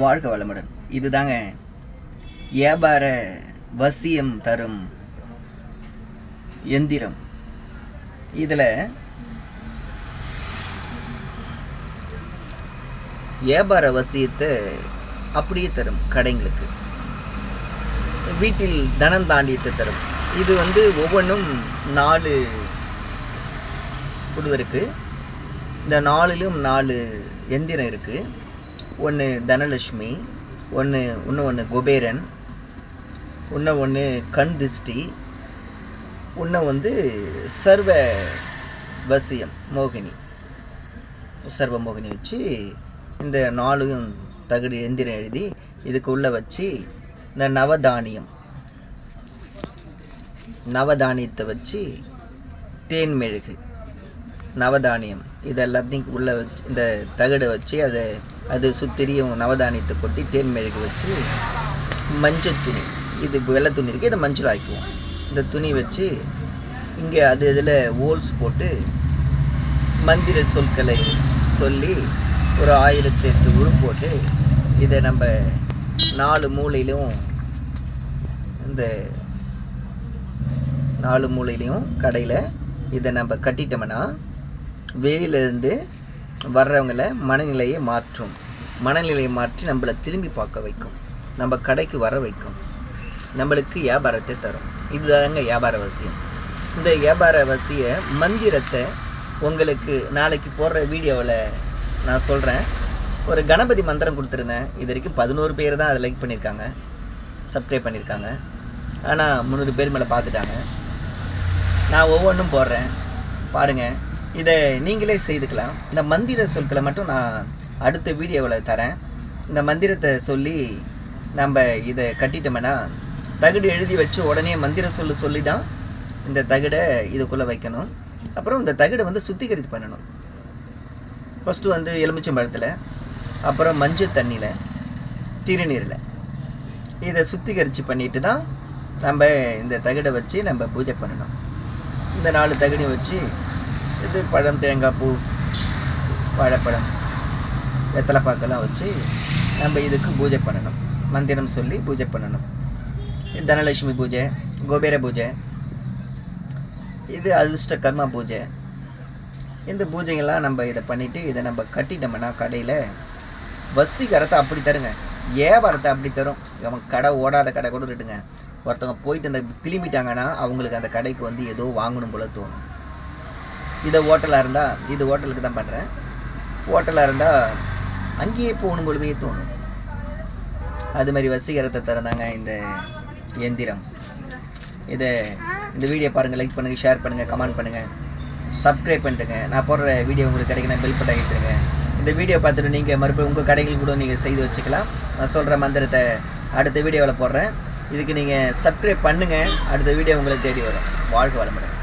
வாழ்க வளமுடன். இதுதாங்க வியாபார வசியம் தரும் எந்திரம். இதில் வியாபார வசியத்தை அப்படியே தரும். கடைங்களுக்கு வீட்டில் தனம் தாண்டியத்தை தரும். இது ஒவ்வொன்றும் 4 குழு இருக்குது. இந்த 4லும் 4 எந்திரம் இருக்குது. ஒன்று தனலட்சுமி, இன்னொன்று குபேரன், ஒன்று கண் திஷ்டி, ஒன்று சர்வ வசியம் மோகினி. சர்வ மோகினி வச்சு இந்த 4 தகுதி எந்திரம் எழுதி இதுக்குள்ளே வச்சு இந்த நவதானியத்தை வச்சு தேன் மெழுகு நவதானியம் இது எல்லாத்தையும் உள்ளே வச்சு இந்த தகடை வச்சு அது சுத்திரியும் நவதானியத்தை கொட்டி தேன் மெழுகு வச்சு மஞ்சள் துணி, இது வெள்ளை துணி இருக்குது, இதை மஞ்சள் ஆக்குவோம். இந்த துணி வச்சு இங்கே இதில் ஹோல்ஸ் போட்டு மந்திர சொற்களை சொல்லி ஒரு 1008 உரு போட்டு இதை நம்ம 4 மூலையிலும் இந்த 4 மூலையிலையும் கடையில் இதை நம்ம கட்டிட்டோம்னா வெளியிலேருந்து வர்றவங்களை மனநிலையை மாற்றி நம்மளை திரும்பி பார்க்க வைக்கும், நம்ம கடைக்கு வர வைக்கும், நம்மளுக்கு வியாபாரத்தை தரும். இதுதாங்க வியாபார வசியம். இந்த வியாபார வசிய மந்திரத்தை உங்களுக்கு நாளைக்கு போடுற வீடியோவில் நான் சொல்கிறேன். ஒரு கணபதி மந்திரம் கொடுத்துருந்தேன். இது வரைக்கும் 11 பேர் தான் அதை லைக் பண்ணியிருக்காங்க, சப்ஸ்கிரைப் பண்ணியிருக்காங்க. ஆனால் 300 பேர் மேலே பார்த்துட்டாங்க. நான் ஒவ்வொன்றும் போடுறேன், பாருங்கள். இதை நீங்களே செய்துக்கலாம். இந்த மந்திர சொற்களை மட்டும் நான் அடுத்த வீடியோவில் தரேன். இந்த மந்திரத்தை சொல்லி நம்ம இதை கட்டிட்டோம்னா தகடு எழுதி வச்சு உடனே மந்திர சொல்லி தான் இந்த தகடை இதுக்குள்ளே வைக்கணும். அப்புறம் இந்த தகடை சுத்திகரித்து பண்ணணும். ஃபஸ்ட்டு எலுமிச்சம்பழத்தில், அப்புறம் மஞ்சள் தண்ணியில், திருநீரில் இதை சுத்திகரித்து பண்ணிட்டு தான் நம்ம இந்த தகடை வச்சு நம்ம பூஜை பண்ணணும். இந்த 4 தகடையும் வச்சு இது பழம், தேங்காய் பூ, வாழைப்பழம், வெத்தலைப்பாக்கெல்லாம் வச்சு நம்ம இதுக்கு பூஜை பண்ணணும். மந்திரம் சொல்லி பூஜை பண்ணணும். தனலட்சுமி பூஜை, குபேர பூஜை, இது அதிர்ஷ்ட கர்மா பூஜை. இந்த பூஜைகள்லாம் நம்ம இதை பண்ணிவிட்டு இதை நம்ம கட்டிட்டோம்னா கடையில் வசீகரத்தை அப்படி தருங்க, வியாபாரத்தை அப்படி தரும். அவங்க கடை ஓடாத கடை கூட இருக்குங்க. ஒருத்தவங்க போயிட்டு அந்த திரும்பிட்டாங்கன்னா அவங்களுக்கு அந்த கடைக்கு ஏதோ வாங்கணும் போல தோணும். இதை ஹோட்டலாக இருந்தால், இது ஹோட்டலுக்கு தான் பண்ணுறேன், ஹோட்டலாக இருந்தால் அங்கேயே போகணும் போலவே தோணும். அது மாதிரி வசீகரத்தை தரந்தாங்க இந்த எந்திரம். இந்த வீடியோ பாருங்கள், லைக் பண்ணுங்கள், ஷேர் பண்ணுங்கள், கமெண்ட் பண்ணுங்கள், சப்ஸ்கிரைப் பண்ணிட்டுங்க. நான் போடுற வீடியோ உங்களுக்கு கிடைக்கணும், பெல் பட்டன் ஆகிட்டுருங்க. இந்த வீடியோ பார்த்துட்டு நீங்கள் மறுபடியும் உங்கள் கடைகள் கூட நீங்கள் செய்து வச்சுக்கலாம். நான் சொல்கிற மந்திரத்தை அடுத்த வீடியோவில் போடுறேன். இதுக்கு நீங்கள் சப்ஸ்கிரைப் பண்ணுங்கள். அடுத்த வீடியோ உங்களுக்கு தேடி வரும். வாழ்க வளமுடன்.